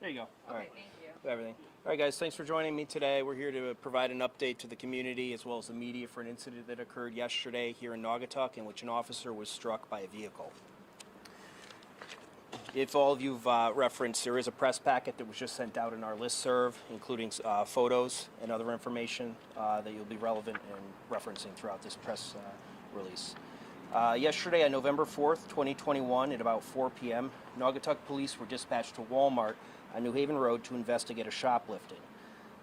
There you go. All right. Thank you. Everything. All right, guys, thanks for joining me today. We're here to provide an update to the community as well as the media for an incident that occurred yesterday here in Naugatuck in which an officer was struck by a vehicle. If all of you've referenced, there is a press packet that was just sent out in our listserv, including photos and other information that you'll be relevant in referencing throughout this press release. Yesterday on November 4th, 2021, at about 4 p.m., Naugatuck police were dispatched to Walmart on New Haven Road to investigate a shoplifting.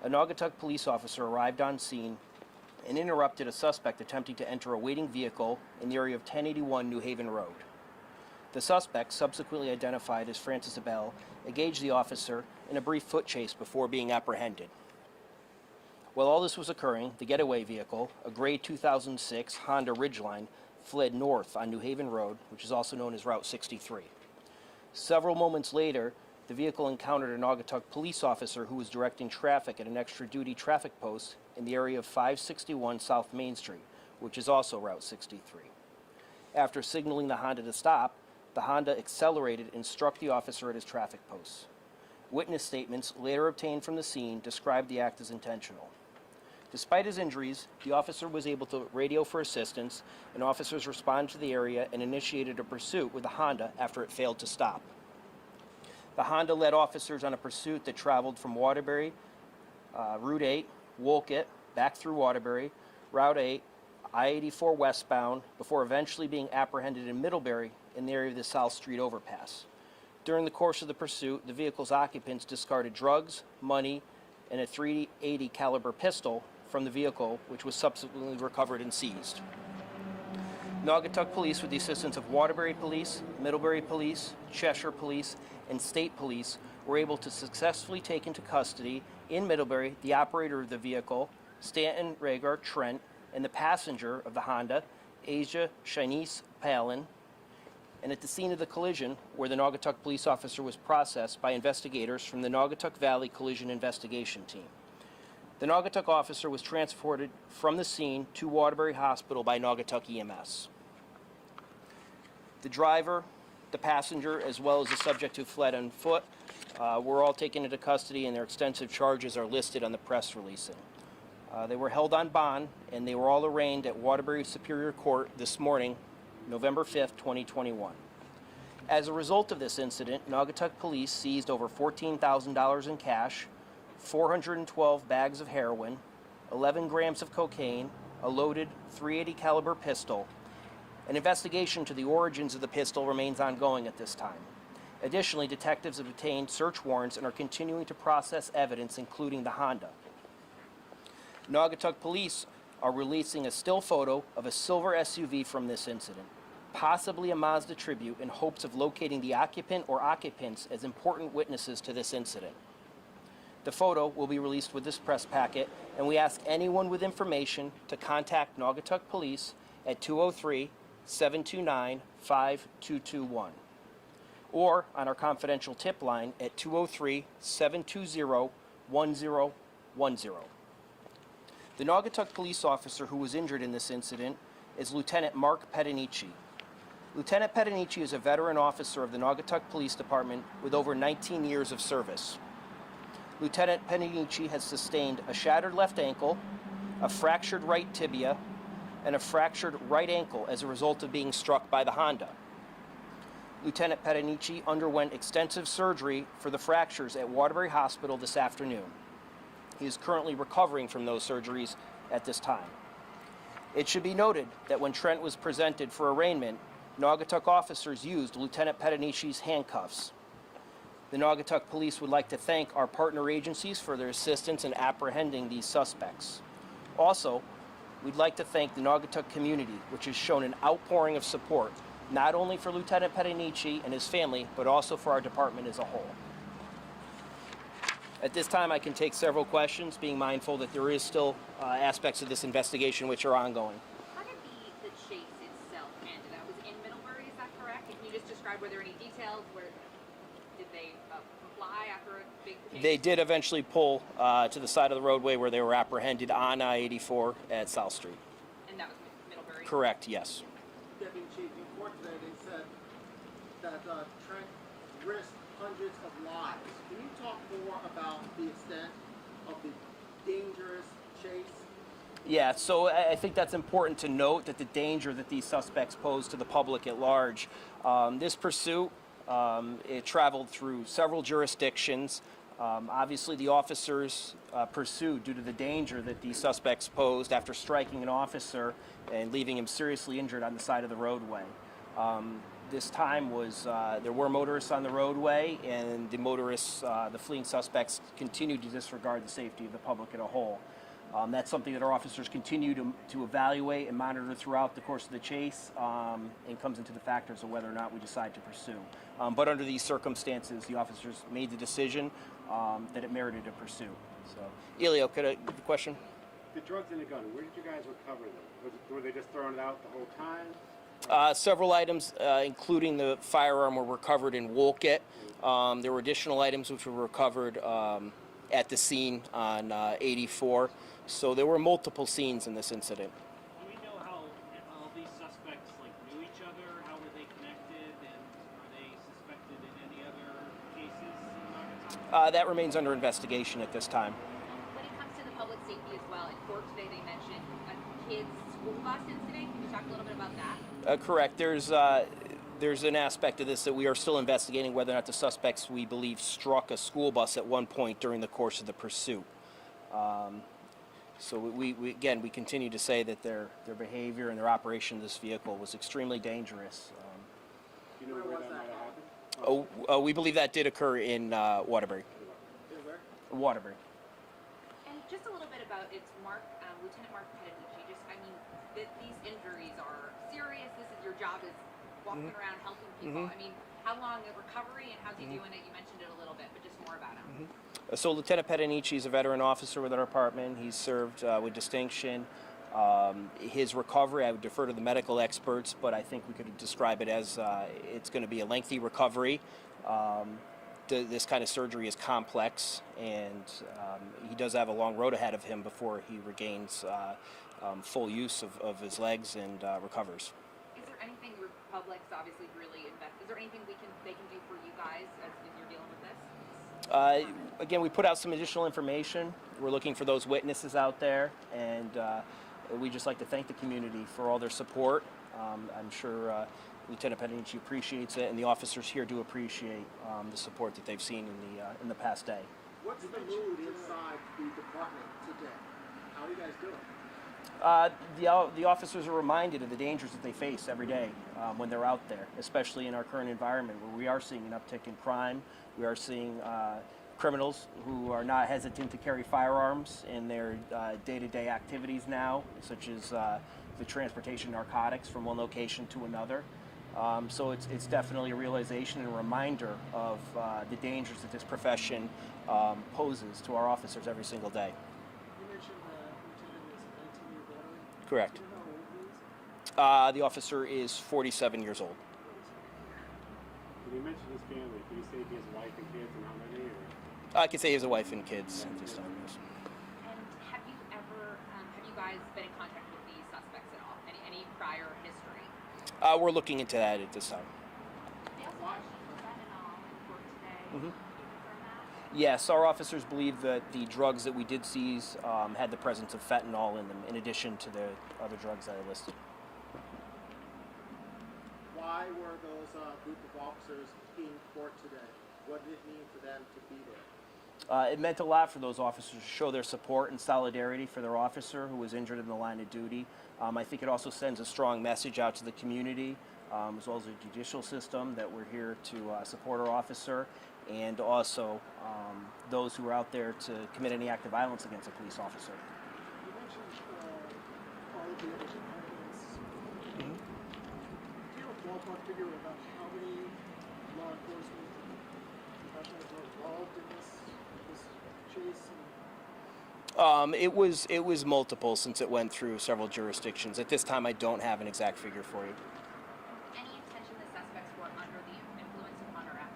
A Naugatuck police officer arrived on scene and interrupted a suspect attempting to enter a waiting vehicle in the area of 1081 New Haven Road. The suspect, subsequently identified as Francis Abell, engaged the officer in a brief foot chase before being apprehended. While all this was occurring, the getaway vehicle, a gray 2006 Honda Ridgeline, fled north on New Haven Road, which is also known as Route 63. Several moments later, the vehicle encountered a Naugatuck police officer who was directing traffic at an extra-duty traffic post in the area of 561 South Main Street, which is also Route 63. After signaling the Honda to stop, the Honda accelerated and struck the officer at his traffic post. Witness statements later obtained from the scene described the act as intentional. Despite his injuries, the officer was able to radio for assistance, and officers responded to the area and initiated a pursuit with the Honda after it failed to stop. The Honda led officers on a pursuit that traveled from Waterbury, Route 8, Wolcott, back through Waterbury, Route 8, I-84 westbound, before eventually being apprehended in Middlebury in the area of the South Street overpass. During the course of the pursuit, the vehicle's occupants discarded drugs, money, and a .380 caliber pistol from the vehicle, which was subsequently recovered and seized. Naugatuck Police, with the assistance of Waterbury Police, Middlebury Police, Cheshire Police, and State Police, were able to successfully take into custody in Middlebury the operator of the vehicle, Stanton Rhaegar Trent, and the passenger of the Honda, Asia Shanice Palin. And at the scene of the collision, where the Naugatuck police officer was processed by investigators from the Naugatuck Valley Collision Investigation Team. The Naugatuck officer was transported from the scene to Waterbury Hospital by Naugatuck EMS. The driver, the passenger, as well as the subject who fled on foot, were all taken into custody, and their extensive charges are listed on the press releasing. They were held on bond, and they were all arraigned at Waterbury Superior Court this morning, November 5th, 2021. As a result of this incident, Naugatuck Police seized over $14,000 in cash, 412 bags of heroin, 11 grams of cocaine, a loaded .380 caliber pistol. An investigation to the origins of the pistol remains ongoing at this time. Additionally, detectives have obtained search warrants and are continuing to process evidence, including the Honda. Naugatuck Police are releasing a still photo of a silver SUV from this incident, possibly a Mazda Tribute, in hopes of locating the occupant or occupants as important witnesses to this incident. The photo will be released with this press packet, and we ask anyone with information to contact Naugatuck Police at 203-729-5221 or on our confidential tip line at 203-720-1010. The Naugatuck police officer who was injured in this incident is Lieutenant Mark Pettinici. Lieutenant Pettinici is a veteran officer of the Naugatuck Police Department with over 19 years of service. Lieutenant Pettinici has sustained a shattered left ankle, a fractured right tibia, and a fractured right ankle as a result of being struck by the Honda. Lieutenant Pettinici underwent extensive surgery for the fractures at Waterbury Hospital this afternoon. He is currently recovering from those surgeries at this time. It should be noted that when Trent was presented for arraignment, Naugatuck officers used Lieutenant Pettinici's handcuffs. The Naugatuck Police would like to thank our partner agencies for their assistance in apprehending these suspects. Also, we'd like to thank the Naugatuck community, which has shown an outpouring of support, not only for Lieutenant Pettinici and his family, but also for our department as a whole. At this time, I can take several questions, being mindful that there is still aspects of this investigation which are ongoing. How did the chase itself end? That was in Middlebury, is that correct? Can you just describe, were there any details? Did they comply after a big chase? They did eventually pull to the side of the roadway where they were apprehended on I-84 at South Street. And that was Middlebury? Correct, yes. Deputy Chief, in court today, they said that Trent risked hundreds of lives. Can you talk dangerous chase? Yeah, so I think that's important to note that the danger that these suspects pose to the public at large. This pursuit, it traveled through several jurisdictions. Obviously, the officers pursued due to the danger that these suspects posed after striking an officer and leaving him seriously injured on the side of the roadway. This time was, there were motorists on the roadway, and the motorists, the fleeing suspects, continued to disregard the safety of the public as a whole. That's something that our officers continue to evaluate and monitor throughout the course of the chase, and comes into the factors of whether or not we decide to pursue. But under these circumstances, the officers made the decision that it merited a pursuit. So, Elio, could I give a question? The drugs in the gun, where did you guys recover them? Were they just throwing it out the whole time? Several items, including the firearm, were recovered in Wolcott. There were additional items which were recovered at the scene on 84. So there were multiple scenes in this incident. Do we know how all these suspects knew each other? How were they connected? And are they suspected in any other cases in Naugatuck? That remains under investigation at this time. When it comes to the public safety as well, in court today they mentioned a kid's school bus incident. Can you talk a little bit about that? Correct. There's an aspect of this that we are still investigating whether or not the suspects, we believe, struck a school bus at one point during the course of the pursuit. So we continue to say that their behavior and their operation of this vehicle was extremely dangerous. Do you know where that might have happened? We believe that did occur in Waterbury. Waterbury. And just a little bit about Lieutenant Mark Pettinici. These injuries are serious. This is your job, is walking around helping people. How long of recovery and how's he doing it? You mentioned it a little bit, but just more about him. So Lieutenant Pettinici is a veteran officer with our department. He's served with distinction. His recovery, I would defer to the medical experts, but I think we could describe it as it's going to be a lengthy recovery. This kind of surgery is complex, and he does have a long road ahead of him before he regains full use of his legs and recovers. Is there anything your public's obviously really Is there anything they can do for you guys as you're dealing with this? Again, we put out some additional information. We're looking for those witnesses out there, and we'd just like to thank the community for all their support. I'm sure Lieutenant Pettinici appreciates it, and the officers here do appreciate the support that they've seen in the past day. What's the mood inside the department today? How are you guys doing? The officers are reminded of the dangers that they face every day when they're out there, especially in our current environment where we are seeing an uptick in crime. We are seeing criminals who are not hesitant to carry firearms in their day-to-day activities now, such as the transportation of narcotics from one location to another. So it's definitely a realization and a reminder of the dangers that this profession poses to our officers every single day. You mentioned Lieutenant is a 19-year veteran. Correct. Do you know how old he is? The officer is 47 years old. When you mentioned his family, can you say he has a wife and kids and how many? Or? I could say he has a wife and kids at this time. Yes. And have you guys been in contact with these suspects at all? Any prior history? We're looking into that at this time. They also mentioned fentanyl in court today. Mhm. Can you confirm that? Yes, our officers believe that the drugs that we did seize had the presence of fentanyl in them, in addition to the other drugs that I listed. Why were those group of officers in court today? What did it mean for them to be there? It meant a lot for those officers to show their support and solidarity for their officer who was injured in the line of duty. I think it also sends a strong message out to the community, as well as the judicial system, that we're here to support our officer, and also those who are out there to commit any act of violence against a police officer. You mentioned all of the initial evidence. Do you have a ballpark figure about how many law enforcement professionals were involved in this chase? It was multiple, since it went through several jurisdictions. At this time, I don't have an exact figure for you. Any intention the suspects were under the influence upon arrest?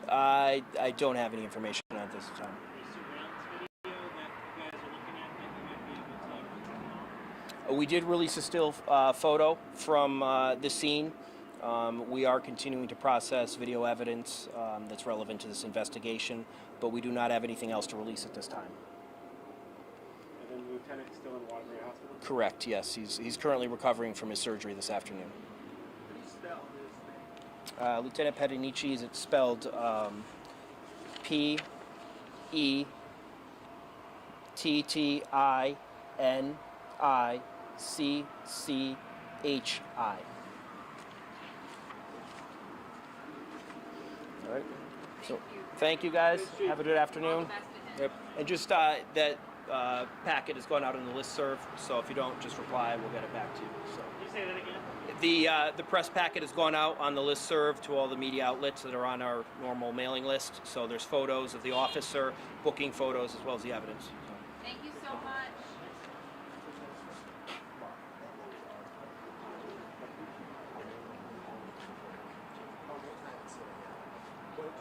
I don't have any information at this time. Any surveillance video that you guys are looking at that you might be able to We did release a still photo from the scene. We are continuing to process video evidence that's relevant to this investigation, but we do not have anything else to release at this time. And then the lieutenant's still in Waterbury Hospital? Correct, yes. He's currently recovering from his surgery this afternoon. How do you spell his name? Lieutenant Pettinici, is it spelled Pettinicci? All right. So, thank you guys. Have a good All afternoon. the best to him. Yep. And just that packet is going out on the listserv, so if you don't, just reply. We'll get it back to you. So. Can you say that again? The press packet has gone out on the listserv to all the media outlets that are on our normal mailing list. So there's photos of the officer, booking photos, as well as the evidence. So. Thank you so much. What